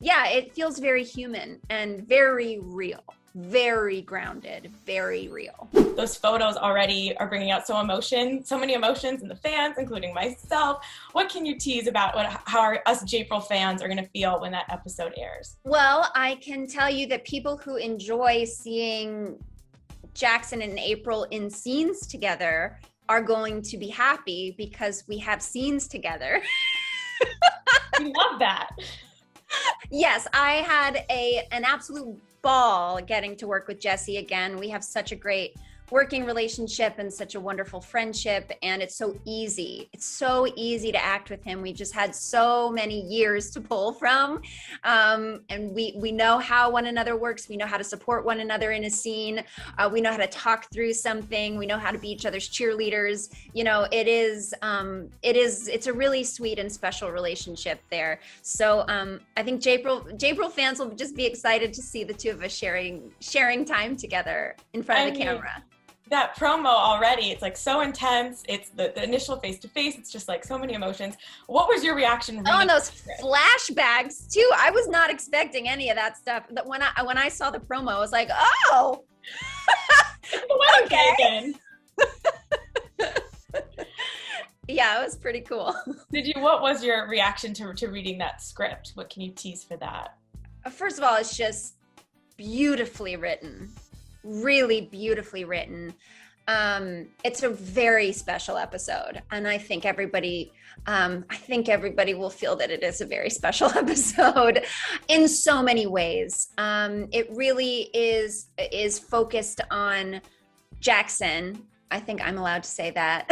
Yeah, it feels very human and very real, very grounded, very real. Those photos already are bringing out so many emotions in the fans, including myself. What can you tease about how us Japril fans are going to feel when that episode airs? Well, I can tell you that people who enjoy seeing Jackson and April in scenes together are going to be happy because we have scenes together. We love that. Yes, I had an absolute ball getting to work with Jesse again. We have such a great working relationship and such a wonderful friendship, and it's so easy. It's so easy to act with him. We just had so many years to pull from, and we know how one another works. We know how to support one another in a scene. We know how to talk through something. We know how to be each other's cheerleaders. You know, it's a really sweet and special relationship there. So I think Japril fans will just be excited to see the two of us sharing time together in front of the camera. That promo already, it's like so intense. It's the initial face-to-face. It's just like so many emotions. What was your reaction? Oh, and those flashbacks too. I was not expecting any of that stuff. That when I saw the promo, I was like, oh, okay. Yeah, it was pretty cool. What was your reaction to reading that script? What can you tease for that? First of all, it's just beautifully written. Really beautifully written. It's a very special episode, and I think everybody will feel that it is a very special episode in so many ways. It really is focused on Jackson. I think I'm allowed to say that.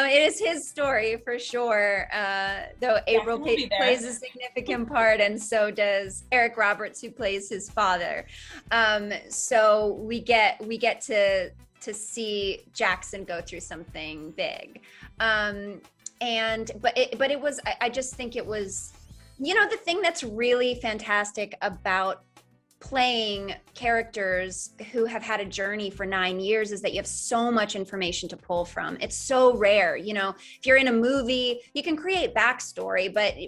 It is his story for sure, though April plays a significant part, and so does Eric Roberts, who plays his father. So we get to see Jackson go through something big, but it was, I just think it was, you know, the thing that's really fantastic about playing characters who have had a journey for 9 years is that you have so much information to pull from. It's so rare. You know, if you're in a movie, you can create backstory,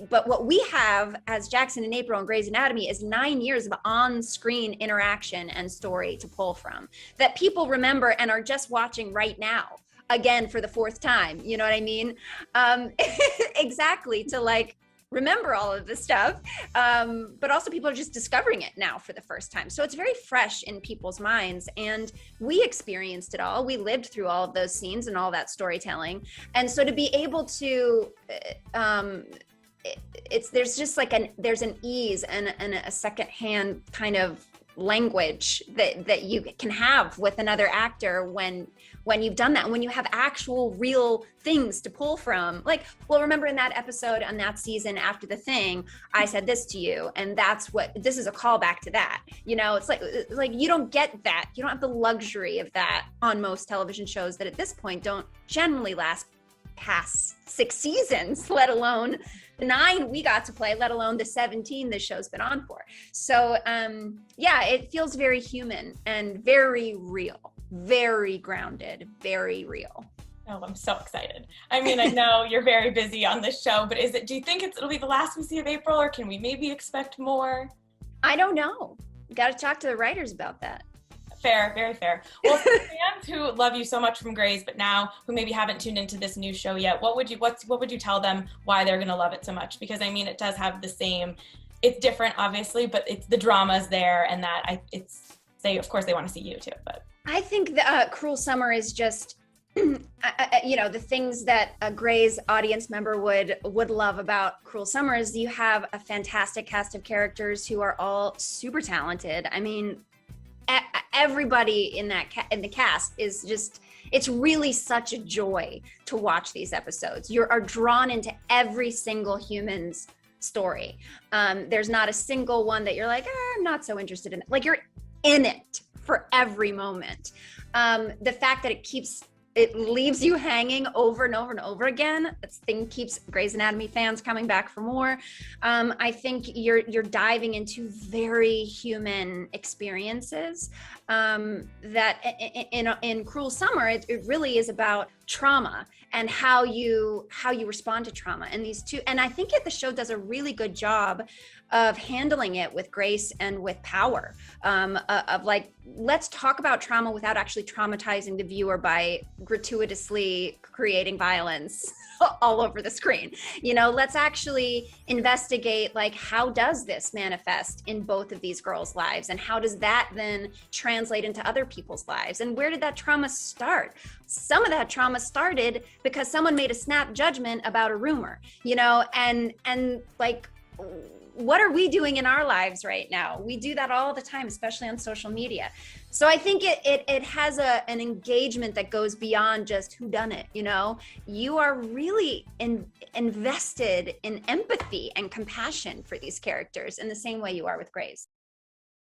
but what we have as Jackson and April and Grey's Anatomy is 9 years of on-screen interaction and story to pull from that people remember and are just watching right now, again for the fourth time. You know what I mean? Exactly, to like remember all of this stuff, but also people are just discovering it now for the first time. So it's very fresh in people's minds, and we experienced it all. We lived through all of those scenes and all that storytelling, and so to be able to, there's just like there's an ease and a secondhand kind of language that you can have with another actor when you've done that, and when you have actual real things to pull from. Like, well, remember in that episode on that season after the thing, I said this to you, and this is a callback to that. You know, it's like you don't get that. You don't have the luxury of that on most television shows that at this point don't generally last past 6 seasons, let alone the 9 we got to play, let alone the 17 this show's been on for. So yeah, it feels very human and very real, very grounded, very real. Oh, I'm so excited. I mean, I know you're very busy on this show, but do you think it'll be the last we see of April, or can we maybe expect more? I don't know. Got to talk to the writers about that. Fair, very fair. Well, for fans who love you so much from Grey's, but now who maybe haven't tuned into this new show yet, what would you tell them why they're going to love it so much? Because I mean, it does have the same. It's different, obviously, but the drama's there, and of course they want to see you too. But I think the Cruel Summer is just, you know, the things that a Grey's audience member would love about Cruel Summer is you have a fantastic cast of characters who are all super talented. I mean, everybody in the cast is just, it's really such a joy to watch these episodes. You are drawn into every single human's story. There's not a single one that you're like, I'm not so interested in it. Like, you're in it for every moment. The fact that it leaves you hanging over and over and over again. That thing keeps Grey's Anatomy fans coming back for more. I think you're diving into very human experiences that in Cruel Summer, it really is about trauma and how you respond to trauma. And these two, and I think the show does a really good job of handling it with grace and with power, of like, let's talk about trauma without actually traumatizing the viewer by gratuitously creating violence all over the screen. You know, let's actually investigate, like, how does this manifest in both of these girls' lives, and how does that then translate into other people's lives, and where did that trauma start? Some of that trauma started because someone made a snap judgment about a rumor, you know, and like, what are we doing in our lives right now? We do that all the time, especially on social media. So I think it has an engagement that goes beyond just who done it, you know? You are really invested in empathy and compassion for these characters in the same way you are with Grace.